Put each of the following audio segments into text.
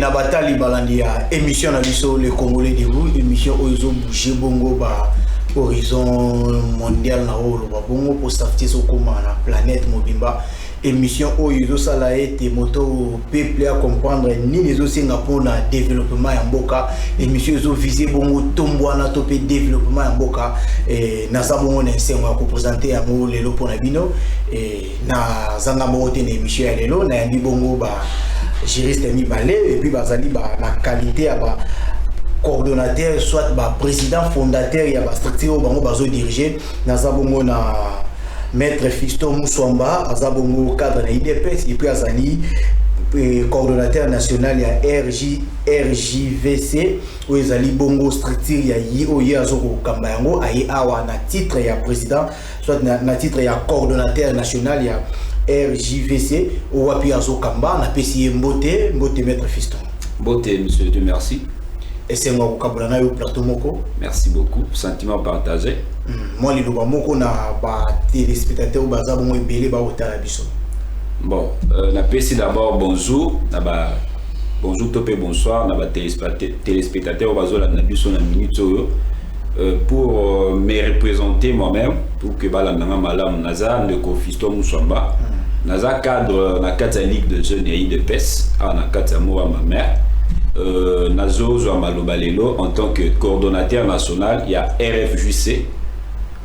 Nabatali Balandia, émission na biso le Congolais debout, émission Oizo Bouger Bongo ba horizon mondial na holo ba bongo pour staffer so koma na planète mobimba. Émission Oizo sala été moto peuple à comprendre ni les autres Singapour na développement ya mboka. Émission Oizo viser bongo tombo na topé développement ya mboka et na sabongo na sengo ko présenter ya mo lelo pona bino et na zanga mo te na émission ya lelo na yambi bongo ba juriste mi balé et puis bazali ba la qualité à ba coordonnateur soit ba président fondateur ya ba structure bango bazo diriger na zabongo na maître Fiston Moussouamba azabongo cadre na IDPS et puis azali coordonnateur national ya RJVC ou ezali bongo structure ya oye azoko kamba yango aye awa na titre ya président soit na titre ya coordonnateur national ya RJVC ou wapi azokamba na pesi mbote maître Fiston. Mbote monsieur, Dieu merci. Et c'est moi qui ai plateau moko. Merci beaucoup, sentiment partagé. Moi les loba moko na ba téléspectateurs baza bongo ebele ba otala biso. Bon, na pesi d'abord bonjour, na ba bonjour topé bonsoir na ba téléspectateurs bazo la na biso na minute oyo. Pour me représenter moi-même pour que bala nanga malam naza de Fiston Moussouamba. Naza cadre na kata ligue de jeunes et de PES na kata moura ma mère. Nazo Maloba Lelo en tant que coordonnateur national, il y a RFJC,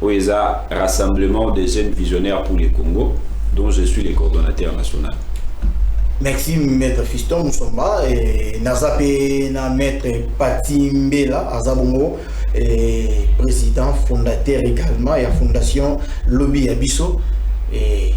où il y a Rassemblement des jeunes visionnaires pour le Congo, dont je suis le coordonnateur national. Merci maître Fiston Moussouamba et Nazape na maître Pati Mbela Azabongo et président fondateur également et la fondation Lobby Abisso et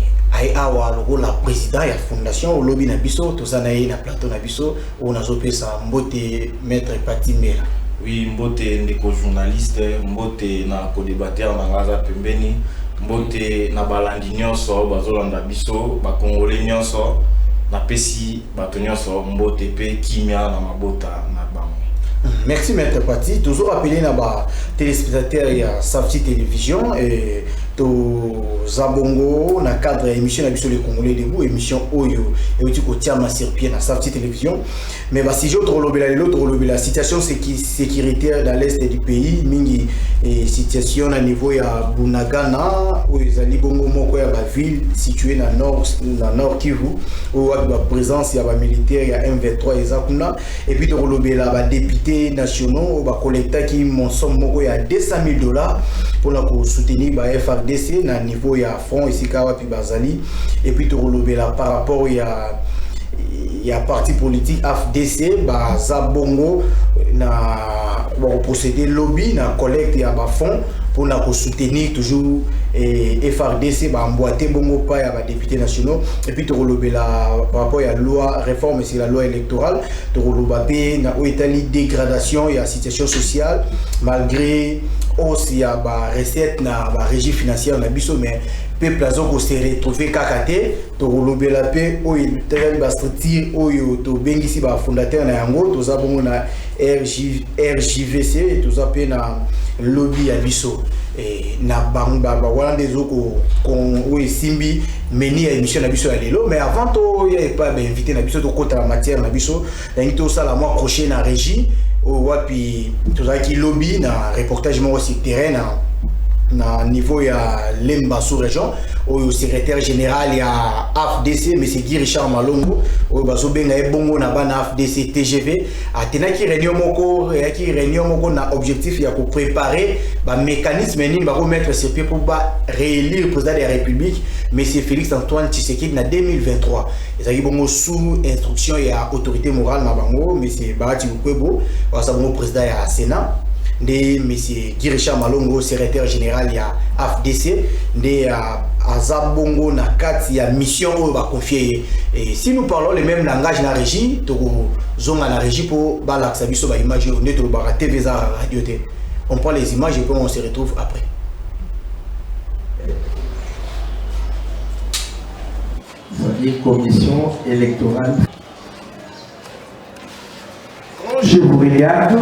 awa la président et la fondation Lobby Nabiso tout ça na plateau Nabiso on a zopé ça mbote maître Pati Mbela. Oui, mbote ndeko journaliste, mbote na co-débatteur na ngaza pembeni, mbote na balandi nyonso bazolanda biso ba congolais nyonso na pesi bato nyonso mbote pe kimia na mabota na bango. Merci maître Pati, toujours appelé na ba téléspectateurs ya Safety Télévision et to zabongo na cadre émission na biso le Congolais debout émission oyo et aussi ko tiama sur pied na Safety Télévision mais ba si j'autre lobela situation sécuritaire dans l'est du pays mingi et situation à niveau ya Bunagana où ils ali bongo moko ya ba ville située na nord Kivu où a ba présence ya ba militaire ya M23 ezakuna et puis to lobela ba députés nationaux ba collecta qui mon somme moko ya $200,000 pour la soutenir ba FRDC na niveau ya front ici kawapi bazali et puis to lobela par rapport ya parti politique AFDC ba zabongo na procéder lobby na collecte ya ba fonds pour na soutenir toujours FRDC ba emboîter bongo pas ya ba députés nationaux et puis to lobela par rapport à la loi réforme sur la loi électorale to lobapé na Italie dégradation et situation sociale malgré aussi ya ba recette na ba régie financière na biso mais peuple azoko se retrouver kakate to lobela pe oyo tele ba structure oyo to bengisi ba fondateur na yango to zabongo na RJVC to zape na lobby ya biso na bamba ba wala ndezoko kon oyo simbi meni ya émission na biso ya lelo mais avant to ya pas ba invité na biso to kota la matière na biso donc to sala moi crochet na régie wapi to zaki lobby na reportage mo sur terrain na niveau ya Lemba sous région au secrétaire général ya AFDC monsieur Guy Richard Malongo au bazo benga ebongo na bana AFDC TGV atenaki réunion moko na objectif ya ko préparer ba mécanisme ni ba remettre sur pied pour ba réélire le président de la République monsieur Félix Antoine Tshisekedi na 2023 ezaki bongo sous instruction ya autorité morale na bango monsieur Bahati Lukwebo wa sabongo président ya Sénat de monsieur Guy Richard Malongo secrétaire général ya AFDC de azabongo na kati ya mission oyo ba confier et si nous parlons le même langage na régie to zonga na régie pour balaksa biso ba image on est to ba TV za radio té on prend les images et puis on se retrouve après. Les commissions électorales. Quand je vous regarde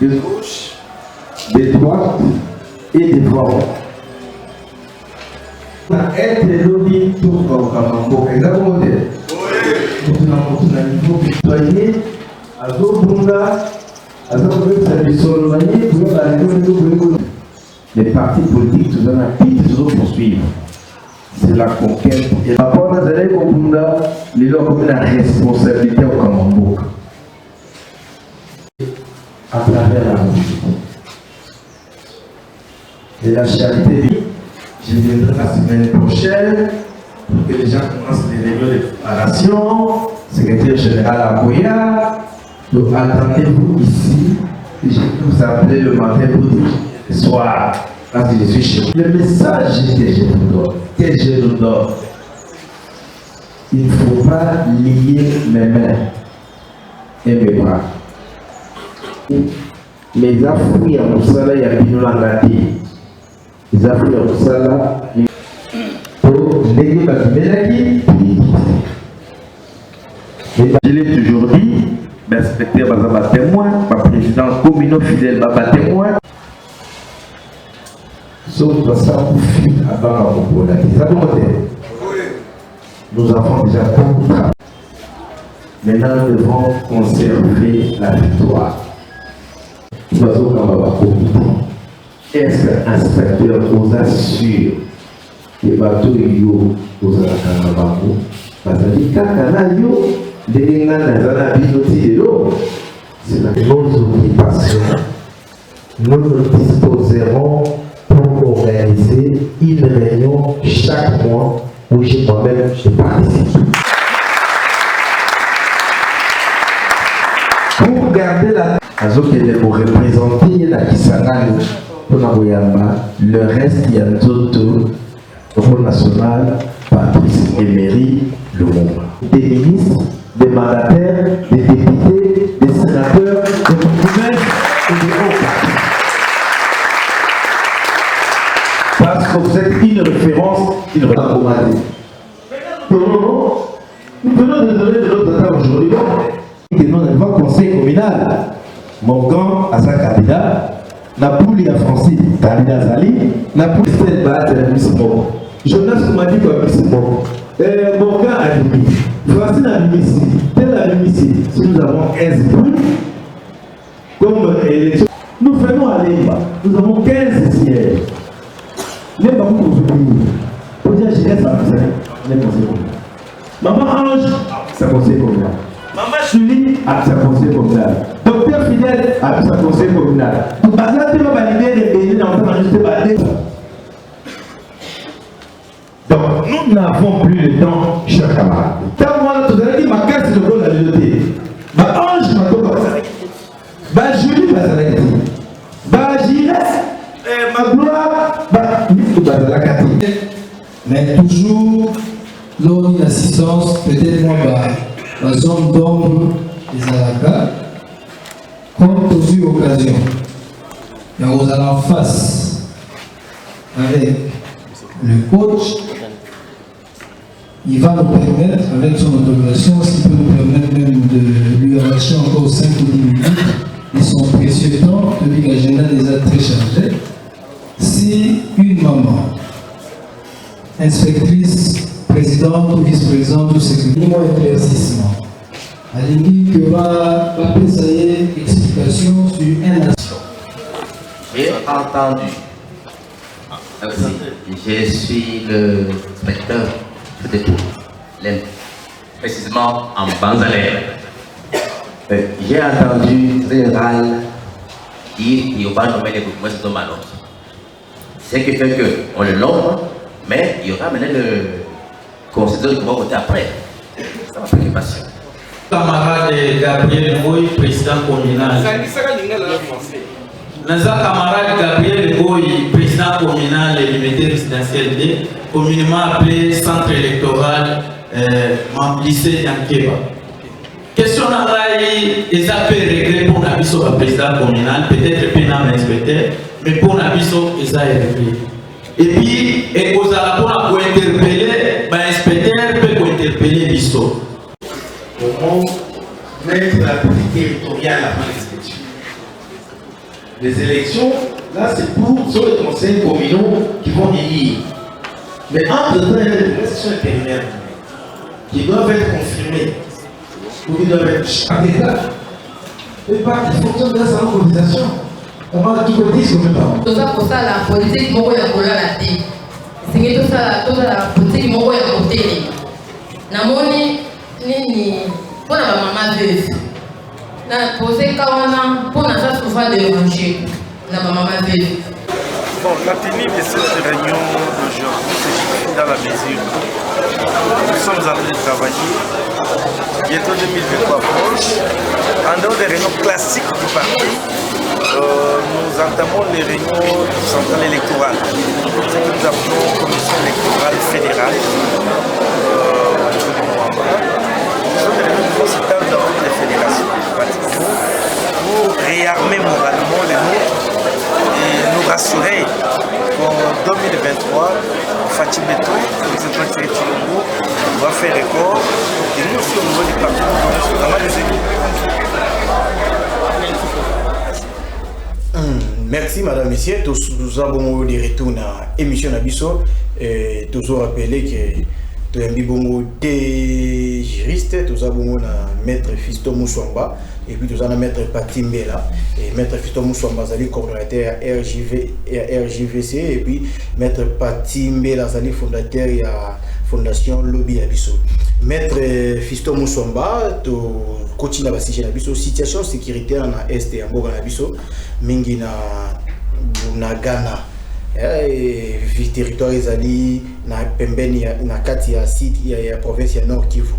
de gauche, de droite et de devant. Être lobby pour Kamambo, exactement. niveau citoyen, les partis politiques toujours poursuivre. C'est la conquête. Et par rapport à la responsabilité au Kamambouk à travers la musique. Et la charité, je viendrai la semaine prochaine pour que les gens commencent les réunions de préparation. Secrétaire général à Goya. Donc attendez-vous ici. Et je vais vous appeler le matin pour dire le soir. Parce que je suis chez vous. Le message que je vous donne, il ne faut pas lier mes mains et mes bras. Mais afouilles à Moussala, il y a Bino Langati. Les afouilles à Moussala, pour l'église Bakimelaki, je l'ai toujours dit, mais inspecteur Bazaba témoin, ma président communaux fidèle Baba témoin. Sauf que ça vous fit avant la Mokola. Nous avons déjà beaucoup de travail. Maintenant, nous devons conserver la victoire. Nous avons est-ce qu'un inspecteur nous assure que les bateaux aux Alakanabamou, parce que Kakanayo, les Nana Binoti de l'eau, c'est la nos occupations. Nous nous disposerons pour organiser une réunion chaque mois où moi-même je participe. Pour garder la Azokele pour représenter la Kisangani pour Naboyamba, le reste il y a d'autres au Front National, Patrice Emery Lumumba. Des ministres, des mandataires, des députés, des sénateurs, des bourgmestres et des hauts partis. Parce que vous êtes une référence, une recommandée. Nous venons de donner de l'autre temps aujourd'hui. Que nous avons un conseil communal. Mon camp à sa candidat, Napouli à Francis, candidat Zali, Napouli c'est battre le Missimo. Jonas m'a dit quoi Missimo. Mon camp a dit, Francine a mis ici, tel a mis ici. Si nous avons 15 bruits, comme élection, nous faisons aller bas. Nous avons 15 sièges. Les babous qu'on fait pour dire je laisse la personne, les conseils communaux. Maman Ange, ça conseil communal. Maman Julie, ça conseil communal. Docteur Fidèle, ça conseil communal. Bazar, tu vas valider les pays dans le temps juste balai. Donc, nous n'avons plus le temps, chers camarades. Tant moi, tu as dit ma casse de l'eau de la loterie. Ma Ange, ma toque, ma Julie, ma Zalaki. Ma Gilles, ma gloire, mais toujours lors d'une assistance, peut-être moi, la zone d'ombre des Alaka, comme toute occasion, et on va en face avec le coach, il va nous permettre, avec son autorisation, s'il peut nous permettre même de lui arracher encore 5 ou 10 minutes de son précieux temps, depuis que l'agenda déjà très chargé. Si une maman, inspectrice, présidente ou vice-présidente ou secrétaire, éclaircissement, elle dit que va essayer explication sur un action. J'ai entendu. Je suis le inspecteur de tout, précisément en Banzalère. J'ai entendu le général dire qu'il va nommer les bourgmestres de Manon. Ce qui fait qu'on le nomme, mais il y aura maintenant le conseiller qui va voter après. C'est ma préoccupation. Camarade Gabriel Boy, président communal. Notre camarade Gabriel Boy, président communal et limité résidentiel D, communément appelé centre électoral lycée Yankeba. Question d'enrailler, ils appellent réglé pour l'abisso au président communal, peut-être pénal inspecteur, mais pour l'abisso, ils ont réglé. Et puis, et aux alentours pour interpeller, l'inspecteur peut interpeller l'abisso. Comment mettre la politique territoriale avant l'inspection? Les élections, là, c'est pour sur les conseils communaux qui vont élire. Mais entre-temps, il y a des élections intérieures qui doivent être confirmées. vous devez chaque État. Et pas qui fonctionne dans sa organisation. Comment tout côté sur le temps. Tout ça pour ça, la politique, mon goût est la tête. C'est tout ça, la politique, mon goût est côté. Namoni, ni pour la maman veuve. Na posé kawana pour na ça souvent de manger. Na maman veuve. Bon, la tenue de cette réunion d'aujourd'hui se justifie dans la mesure. Nous sommes en train de travailler. Bientôt 2023 approche. En dehors des réunions classiques du parti, nous entamons les réunions du central électoral. Ce que nous appelons commission électorale fédérale. Ce sont des réunions qui s'étalent dans toutes les fédérations pratiquement pour réarmer moralement les nôtres et nous rassurer qu'en 2023, Fatim Beto, le président Thierry Tshilombo, va faire record. Et nous aussi, au niveau du parti, nous connaissons vraiment les équipes. Merci madame, messieurs. Nous avons des retours dans l'émission Nabiso. Toujours rappelé que nous avons des juristes, nous avons maître Fisto Moussouamba et puis nous avons maître Patimbela. Et maître Fisto Moussouamba est coordonnateur RJVC et puis maître Patimbela est fondateur de la Fondation Lobby Abisso. Maître Fisto Moussouamba, tu continues à la situation sécuritaire dans l'Est et en Boga mingi na Ghana. Le territoire est na pembeni na kati ya site ya province ya Nord Kivu.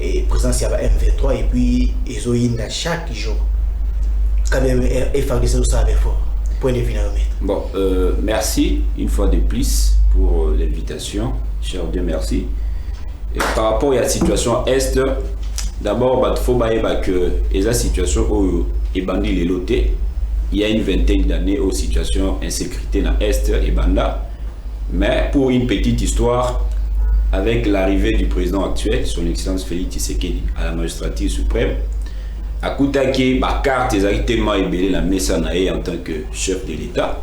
Et présence ya M23 et puis ezoinda chaque jour. Quand même FARDC ça avec fort. Point de vue na maître. Bon, merci une fois de plus pour l'invitation. Cher Dieu merci. Et par rapport à la situation Est, d'abord il faut que la situation où est bandit les lotés. Il y a une vingtaine d'années aux situations d'insécurité dans l'Est et Banda. Mais pour une petite histoire, avec l'arrivée du président actuel, son excellence Félix Tshisekedi, à la magistrature suprême, à Koutaki, ma carte est tellement ébellée la Messanae en tant que chef de l'État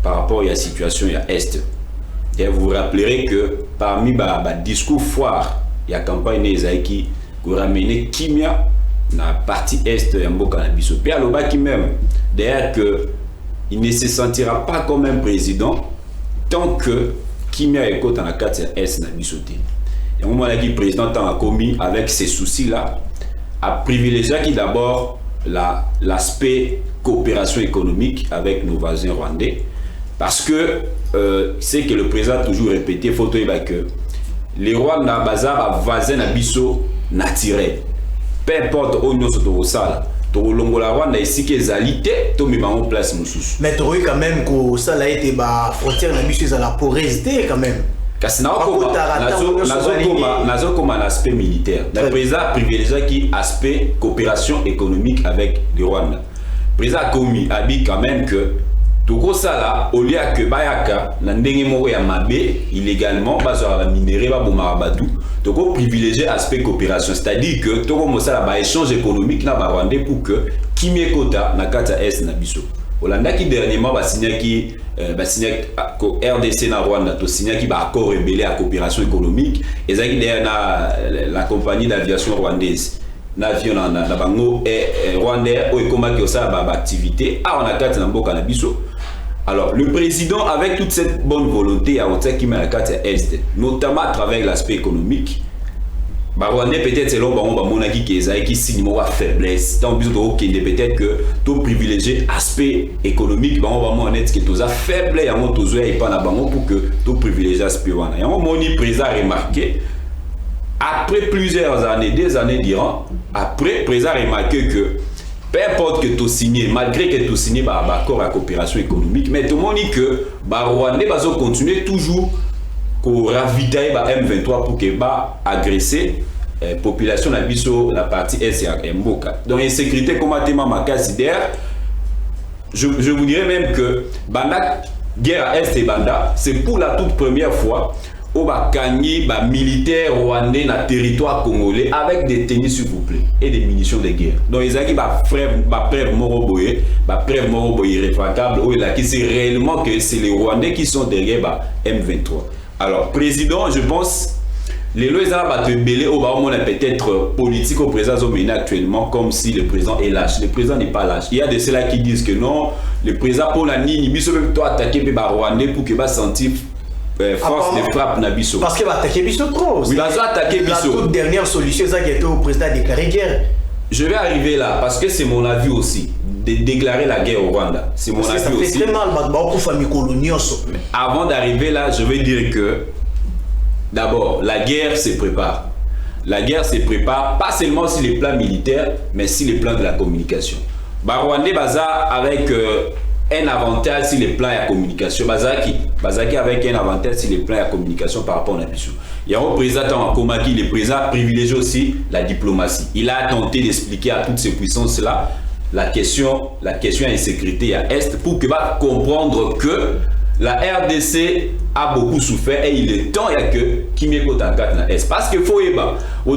par rapport à la situation à l'Est. Et vous vous rappellerez que parmi les discours forts, il y a la campagne qui a ramené Kimia dans la partie Est de Mboka Nabiso. Puis à l'Obaki même, d'ailleurs qu'il ne se sentira pas comme un président tant que Kimia est dans la carte Est Nabiso. Et au moment où le président a commis avec ces soucis-là, a privilégié d'abord l'aspect coopération économique avec nos voisins rwandais. Parce que c'est que le président a toujours répété, faut que les Rwandais bazar voisins Nabiso naturel. Peu importe où nous sommes là, tout le monde Rwanda ici qui est alité, tout le monde en place mususu. Mais tu vois quand même que ça a été la frontière Nabiso à la porosité quand même. Parce que nous avons comme un aspect militaire. Le président a privilégié qui aspect coopération économique avec le Rwanda. Le président a commis a dit quand même que tout ça là, au lieu que Bayaka, n'endenge moko ya mabe illégalement, bazar la minéré ba bomarabatu, tout privilégier aspect coopération, c'est-à-dire que tout comme ça là échange économique na Rwandais pour que kimie kota na kata est na biso. Hollanda qui dernièrement va signer qui RDC na Rwanda to signer qui va accord rebelle à coopération économique et ça qui la compagnie d'aviation rwandaise. L'avion na bango et Rwandais ou comment que ça ba activité a on a kata na mboka na biso. Alors, le président, avec toute cette bonne volonté, a montré qu'il met la carte Est, notamment à travers l'aspect économique. Rwandais peut-être c'est l'homme qui signe une faiblesse. Donc, peut-être que tout privilégié aspect économique, on va être que tout ça faible et on pas pour que tout privilégié aspect. Et on m'a président remarqué, après plusieurs années, des années durant, après, président remarqué que peu importe que tu signes, malgré que tu signes un accord à coopération économique, mais tout le monde dit que les Rwandais vont continuer toujours à ravitailler M23 pour que agresser la population de la partie Est et Mboka. Donc, l'insécurité, comme ma considère, je vous dirais même que la guerre à Est et Banda, c'est pour la toute première fois où les militaires rwandais dans le territoire congolais avec des tenues s'il vous plaît et des munitions de guerre. Donc ils ont dit preuve moroboye irréfragable où il c'est réellement que c'est les Rwandais qui sont derrière M23. Alors président, je pense Les lois ont belé au baron peut-être politique au président Zomena actuellement comme si le président est lâche. Le président n'est pas lâche. Il y a de ceux-là qui disent que non, le président pour la nini, biso même toi attaquer le Rwandais pour qu'il va sentir force de frappe na biso. Parce qu'il va attaquer biso trop. Oui, il va attaquer biso. La toute dernière solution, c'est que le président a déclaré guerre. Je vais arriver là parce que c'est mon avis aussi de déclarer la guerre au Rwanda. C'est mon avis aussi. Ça fait très mal pour famille coloniale. Avant d'arriver là, je vais dire que d'abord, la guerre se prépare. La guerre se prépare pas seulement sur les plans militaires, mais sur les plans de la communication. Rwandais baza avec un avantage sur les plans de la communication. Bazaki avec un avantage sur les plans de la communication par rapport à l'ambition. Il y a un président en Komaki, le président privilégie aussi la diplomatie. Il a tenté d'expliquer à toutes ces puissances-là la question insécurité à Est pour que va comprendre que la RDC a beaucoup souffert et il est temps que Kimeko Tankat na Est. Parce qu'il faut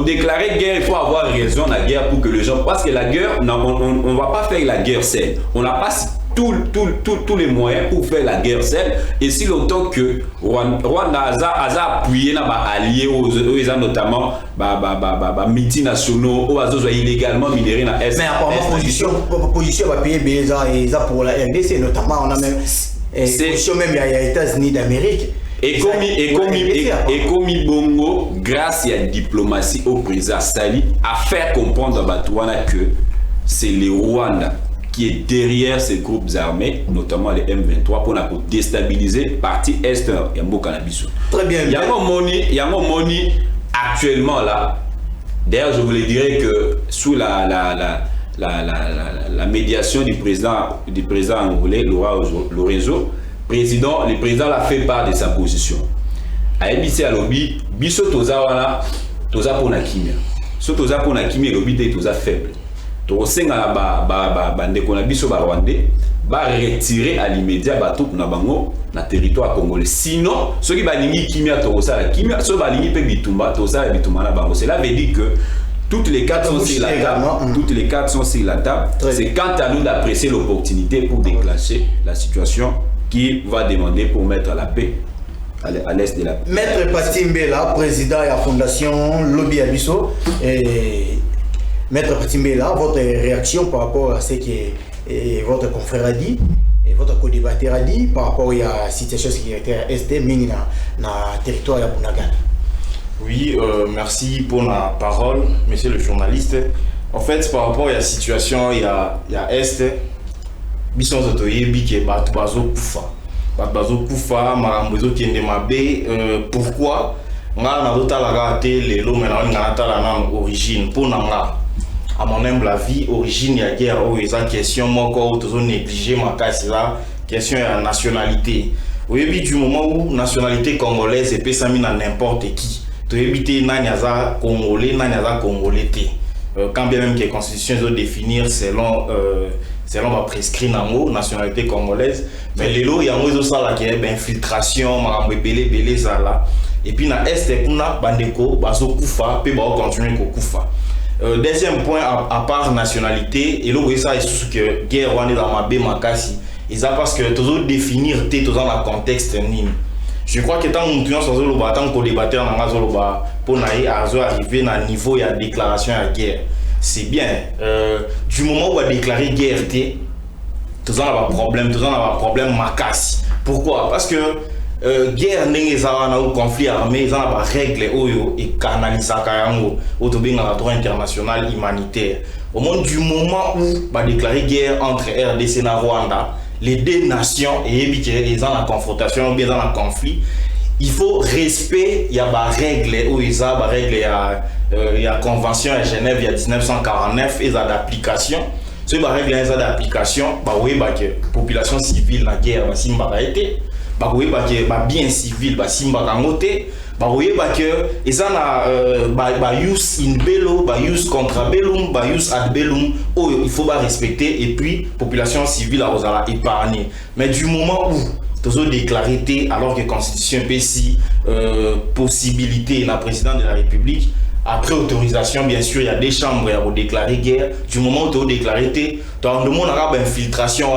déclarer guerre, il faut avoir raison de la guerre pour que les gens... Parce que la guerre, on ne va pas faire la guerre seule. On n'a pas tous les moyens pour faire la guerre seule. Et si longtemps que Rwanda a appuyé na alliés aux notamment multinationaux, aux illégalement minérés na Est. Mais apparemment, position va payer BESA pour la RDC, notamment on a même... C'est même il y a les États-Unis d'Amérique. Et comme Bongo, grâce à la diplomatie au président Sali, à faire comprendre à Batouana que c'est le Rwanda qui est derrière ces groupes armés, notamment les M23, pour déstabiliser la partie Est de Mbokanabissou. Très bien. Il y a un moni actuellement là. D'ailleurs, je vous le dirais que sous la médiation du président angolais, Lorenzo, le président l'a fait part de sa position. A ABC à lobby, biso toza wana, toza pona kimia. So toza pona kimia lobby te toza faible. To senga ba ndeko na biso ba Rwandais ba retirer à l'immédiat bato na bango na territoire congolais. Sinon, ceux qui balingi kimia to sala kimia, so balingi pe bitumba to sala bitumba na bango. Cela veut dire que toutes les cartes sont sur la table. Toutes les cartes sont sur la table. C'est quant à nous d'apprécier l'opportunité pour déclencher la situation qui va demander pour mettre la paix à l'est de la paix. Maître Patimbela, président de la fondation Lobby Abisso. Maître Patimbela, votre réaction par rapport à ce que votre confrère a dit et votre co-débatteur a dit par rapport à la situation sécuritaire Est dans le territoire de Bunagana. Oui, merci pour la parole, monsieur le journaliste. En fait, par rapport à la situation, il y a Est, Bisson Zotoye, Bike, Batbazo Koufa. Batbazo Koufa, Marambozo Kendemabe, pourquoi on a raté les lots, mais on a origine pour Nanga. À mon humble avis, origine, il y a guerre, il y a question, moi, quand on a négligé ma casse, là, question de la nationalité. Oui, du moment où nationalité congolaise est pessamine à n'importe qui. To éviter nanyaza congolais quand bien même que la constitution doit définir selon va prescrire nango nationalité congolaise mais les lots yango zo sala ke infiltration marambo belé zala et puis na est kuna bandeko bazo kufa pe ba continuer ko kufa. Deuxième point à part nationalité et là ça est que guerre rwanda dans ma makasi et ça parce que toujours définir té dans le contexte nini. Je crois que tant qu'on débattait pour arriver à un niveau de déclaration de guerre, c'est bien. Du moment où on a déclaré guerre, tout ça a un problème macasse. Pourquoi? Parce que guerre n'est pas un conflit armé, il y a des règles et canaliser au droit international humanitaire. Au moment du moment où on a déclaré guerre entre RDC et Rwanda, les deux nations et ils sont en confrontation ou bien dans un conflit, il faut respect, il y a des règles où il y a des règles, il y a convention à Genève il y a 1949 et ça d'application. Si les règles sont d'application, oui que population civile la guerre va simba été, oui que bien civil va simba kangote, oui que et ça na use in bello, use contra bellum, use ad bellum, il faut respecter et puis population civile a épargner. Mais du moment où toujours déclaré alors que la constitution PCI possibilité la présidente de la République après autorisation bien sûr il y a des chambres pour déclarer guerre. Du moment où tu as déclaré tu as demandé une infiltration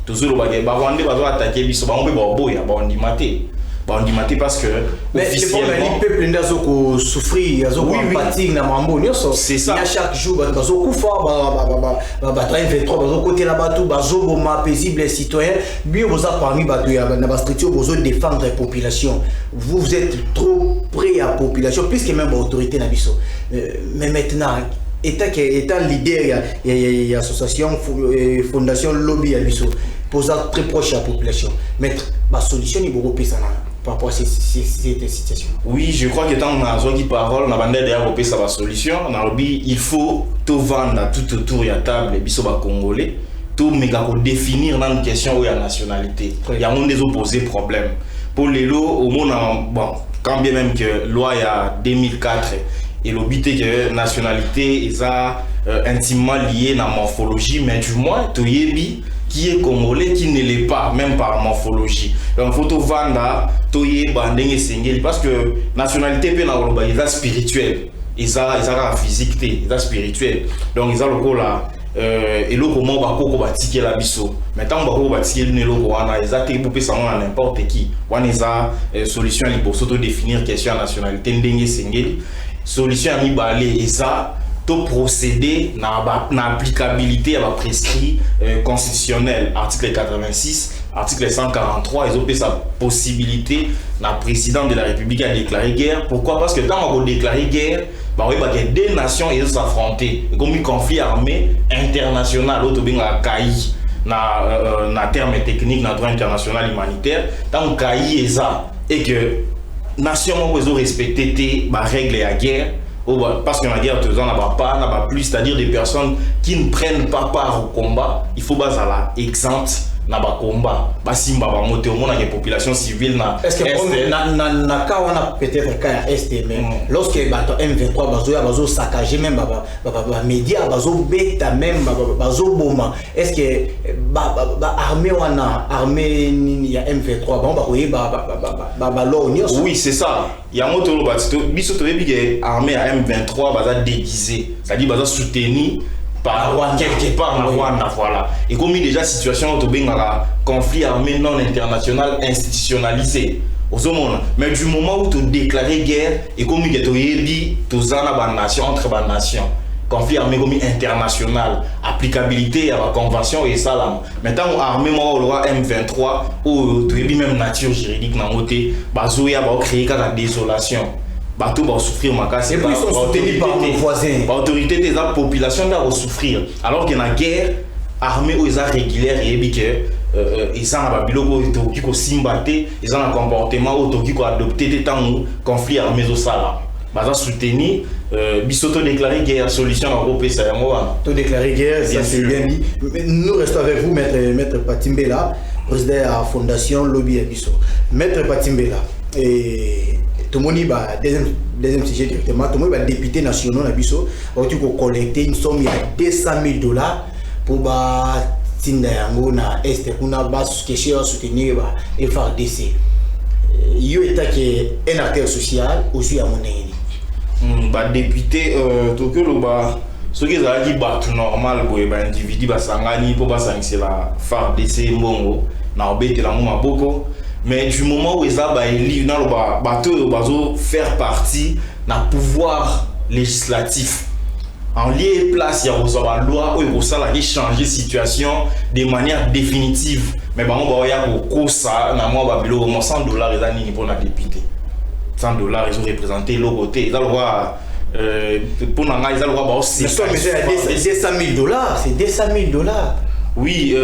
toujours le bagage Rwanda va attaquer biso ba on boya ba on dimaté on dit parce que mais officiellement le peuple n'a souffrir, fatigue na mambo c'est ça. Il y a chaque jour bazo kufa ba 23 côté là-bas tout bazo boma paisible citoyen bien vous a parmi bato ya na ba structure vous défendre la population. Vous êtes trop près à la population plus que même autorité na biso. Mais maintenant état leader il y a association fondation lobby à biso poser très proche à la population. Mettre ba solution ni beaucoup plus par rapport à cette situation. Oui, je crois que tant qu'on a dit parole, on a bandé développer sa solution. On a dit il faut tout vendre tout autour de la table et biso ba congolais, tout méga pour définir dans une question où il y a nationalité. Il y a des opposés problèmes. Pour les lots au monde bon, quand bien même que loi il y a 2004 et l'obité que nationalité est intimement liée à la morphologie, mais du moins tu yebi qui est congolais, qui ne l'est pas, même par morphologie. Donc, il faut vendre, parce que nationalité, ils sont spirituels, ils sont physique, ils sont spirituels. Donc, ils ont le là, et le comment on va tirer la biso. Maintenant, on va tirer le logo, ils ont été ça n'importe qui. On a une solution pour s'auto-définir question de nationalité, solution à mi-balé, ils ont tout procéder dans l'applicabilité à la prescrit constitutionnel, article 86, article 143, ils ont sa possibilité, le président de la République a déclaré guerre. Pourquoi? Parce que quand on a déclaré guerre, il y a deux nations qui s'affrontent. Comme un conflit armé international, l'autre bien a caï dans termes techniques, dans le droit international humanitaire, tant caï est ça, et que les nations ont respecté les règles de la guerre. Parce que la guerre, tu n'en as pas plus, c'est-à-dire des personnes qui ne prennent pas part au combat, il faut baser la exempte na ba combat. Basimba ba monter au monde avec population civile na. Est-ce que na cas on a peut-être cas est mais lorsque bato M23 bazo saccager même ba média bazo beta même bazo boma. Est-ce que armée armée ni ya M23 bon ba koye ba l'ONU. Oui, c'est ça. Il y a moto batito biso to bi armée à M23 baza déguisé, c'est-à-dire baza soutenu par quelque part na Rwanda, voilà. Et comme il y a déjà situation au conflit armé non international institutionnalisé mais du moment où tu déclares guerre et comme il y a nation entre les nations, conflit armé comme international, applicabilité à la convention et ça maintenant armé moi le M23 ou tu même nature juridique na moté bazoya ba créer la désolation. Bateau va souffrir ma casse. Et puis ils sont soutenus par nos voisins. L'autorité des populations va souffrir. Alors qu'il y a une guerre armée où ils sont régulières et ils sont à Babylone, ils ont simbaté, ils ont un comportement qui ont adopté des temps conflit armé au Sala. Ils ont soutenu, ils ont déclaré guerre, solution à Europe, ça y est. Déclaré guerre, ça c'est bien dit. Nous restons avec vous, Maître Patimbela, président de la Fondation Lobby Abisso. Maître Patimbela, et tout le monde va deuxième sujet directement, tout le monde va député national Abisso, tu peux collecter une somme de $200,000 pour tinda yango na est pour na bas question soutenir FARDC. Yo état qui un acteur social aussi à mon avis. Député Tokyo lo ce qui est dit tout normal pour les individus basangani pour basangiser la FARDC mbongo na obete la moma boko. Mais du moment où ils ont élu bateau faire partie d'un pouvoir législatif en lieu et place il y a une loi où il faut changer situation de manière définitive mais on va y avoir ça na moi $100 ils ont pour la député $100 ils ont représenté l'autre côté ils ont voir pour nous ils ont voir c'est $200,000 c'est $200,000 oui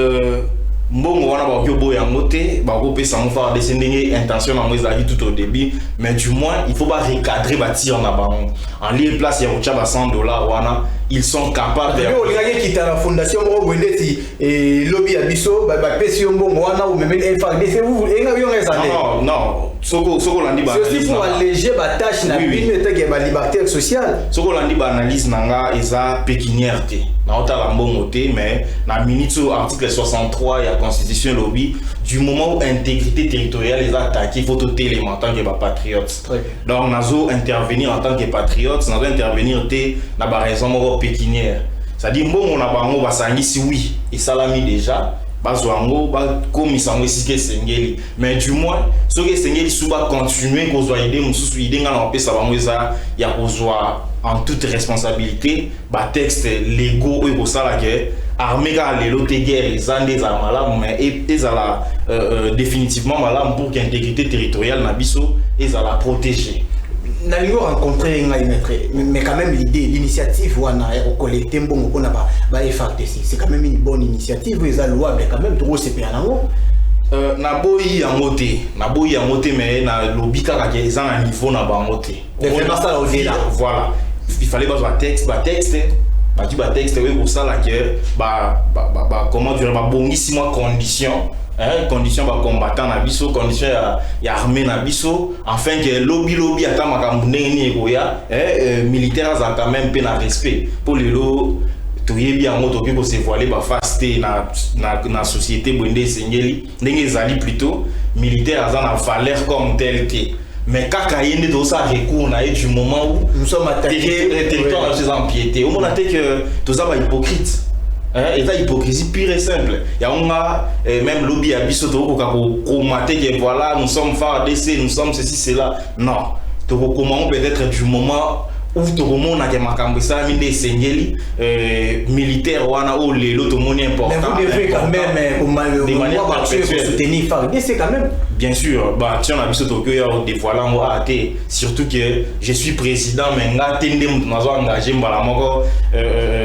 mbongo wana ba kyo boya ngote ba ko pesa mo faire descendre intention na moi tout au début mais du moins il faut pas recadrer bâtir na ba en lieu place ya kocha ba $100 wana ils sont capables de on regarde qui ta la fondation mo bondeti et lobby abiso ba pesi mbongo wana ou même FARDC vous et nga yo ngezane non soko landi ba c'est aussi pour alléger ba tâche na bino et ba liberté sociale soko landi ba analyse nanga eza pécuniaire té na otala mbongo té mais na minute article 63 il y a constitution lobby du moment où intégrité territoriale est attaquée il faut tout élément en tant que patriote donc nazo intervenir en tant que patriote nazo intervenir té na ba raison pécuniaire c'est-à-dire bon on a bango basangisi oui et salami déjà bazwango ba komisango esike sengeli mais du moins soki sengeli suba continuer kozwa idée mususu idée nga na pesa bango eza ya kozwa en toute responsabilité ba texte légaux oyo kosala ke armée ka lelo te guerre ezande za malamu mais ezala définitivement malamu pour que l'intégrité territoriale na biso ezala protéger. N'a rencontré mais quand même l'idée, l'initiative wana collecter bon pour na ba FARDC, c'est quand même une bonne initiative, ils louable quand même trop c'est bien nango. Na boyi ya moté mais na lobby kaka ke ezan à niveau na ba moté. Voilà. Il fallait pas texte oui pour ça là que comment dire bongisi moi condition ba combattant na biso condition ya armée na biso afin que lobby ata makambo ndenge ekoya militaire za quand même pe na respect pour les lo toyebi yango toki ko se voiler ba face na société bondé sengeli ndenge ezali plutôt militaire za na valeur comme tel que mais kaka yende to ça recours na du moment où nous sommes attaqués territoire chez empiété au moment que tous ça ba hypocrite et ça hypocrisie pure et simple il y a même lobby à biso to ko mater que voilà nous sommes FARDC nous sommes ceci cela non to comment peut-être du moment où tout le monde a des makambo ça mine sengeli militaire wana o lelo to moni important mais vous devez quand même soutenir FARDC c'est quand même bien sûr bah tiens na biso to que ya dévoilant mo até surtout que je suis président mais nga tende mutu nazo engagé mbala moko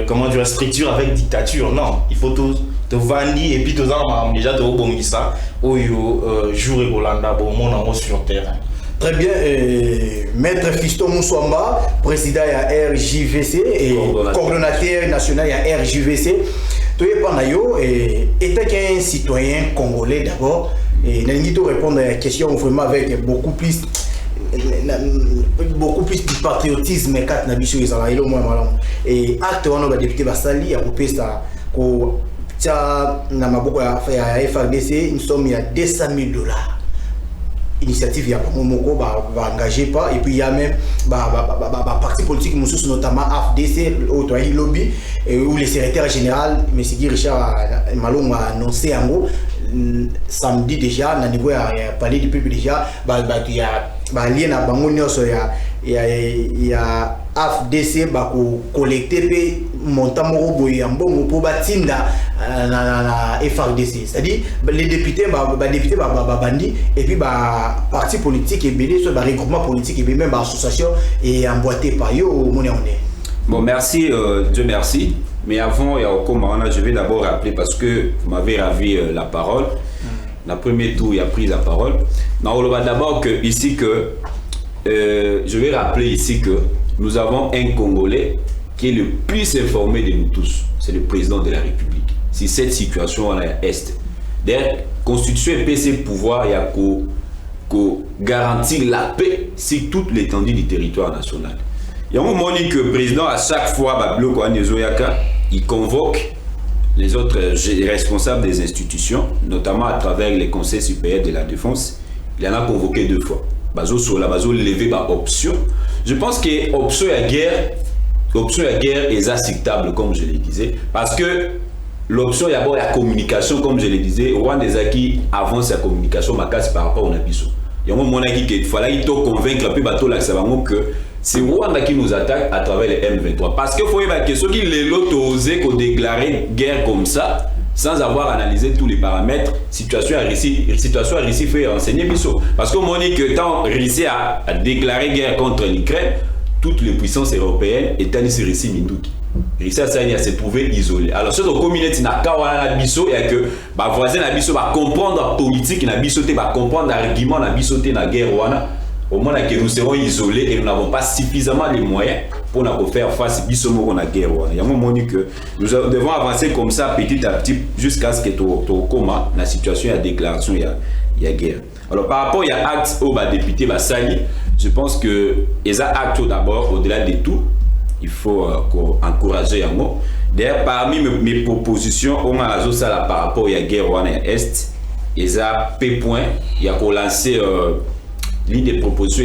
comment dire structure avec dictature non il faut tout te vandi et puis tout ça déjà to bongisa oyo jour et kolanda bon mon sur terrain. Très bien, Maître Fiston Moussouamba, président de RJVC et coordonnateur national de RJVC. Tu es Panayo et étant qu'un citoyen congolais d'abord, et Nangito répondre à la question vraiment avec beaucoup plus de patriotisme et acte on a député Basali a coupé ça ko tia na maboko ya FARDC une somme ya $200,000. Initiative ya Momoko va engager pas et puis il y a même parti politique notamment AFDC au lobby où le secrétaire général M. Richard Malong a annoncé en gros samedi déjà na niveau ya palais du peuple déjà il y a lien à bango nyonso ya AFDC ba ko collecter pe montant moko boy ya mbongo po batinda na FARDC c'est-à-dire les députés députés bandi et puis parti politique et belé soit regroupement politique et même association et emboîté par yo moné on est. Bon merci Dieu merci mais avant il y a comment je vais d'abord rappeler parce que vous m'avez ravi la parole. La première tour il a pris la parole. Non, on va d'abord que ici que je vais rappeler ici que nous avons un Congolais qui est le plus informé de nous tous, c'est le président de la République. Si cette situation à l'Est, d'ailleurs, constitution et PC pouvoir, il y a qu'au garantir la paix sur toute l'étendue du territoire national. Il y a un moment que le président, à chaque fois, il convoque les autres responsables des institutions, notamment à travers les conseils supérieurs de la défense. Il en a convoqué 2 fois. Bazo sur la base levé par option. Je pense que option à guerre est acceptable comme je le disais parce que l'option d'abord la communication comme je le disais Rwanda des acquis avance la communication ma casse par rapport au Nabiso. Il y a un moment qu'il fallait convaincre un peu bateau là que c'est Rwanda qui nous attaque à travers les M23 parce que faut évacuer ceux qui les l'ont osé qu'on déclarer guerre comme ça sans avoir analysé tous les paramètres, situation à Russie fait renseigner Bissot. Parce qu'on m'a dit que tant Russie a déclaré guerre contre l'Ukraine, toutes les puissances européennes étaient ici Russie Minduki. Russie s'est trouvé isolé. Alors, ce communauté n'a qu'à voir Bissot et que voisin Bissot va comprendre la politique, va comprendre l'argument de Bissot dans la guerre. Au moment que nous serons isolés et nous n'avons pas suffisamment les moyens pour faire face à la guerre. Il y a un moment que nous devons avancer comme ça petit à petit jusqu'à ce que la situation, il y a déclaration, il y a guerre. Alors par rapport à l'acte au député Sali, je pense que les actes d'abord, au-delà de tout, il faut encourager un mot. D'ailleurs, parmi mes propositions, on a ça par rapport à la guerre à l'Est, il y a P. Il y a lancé l'une des propositions,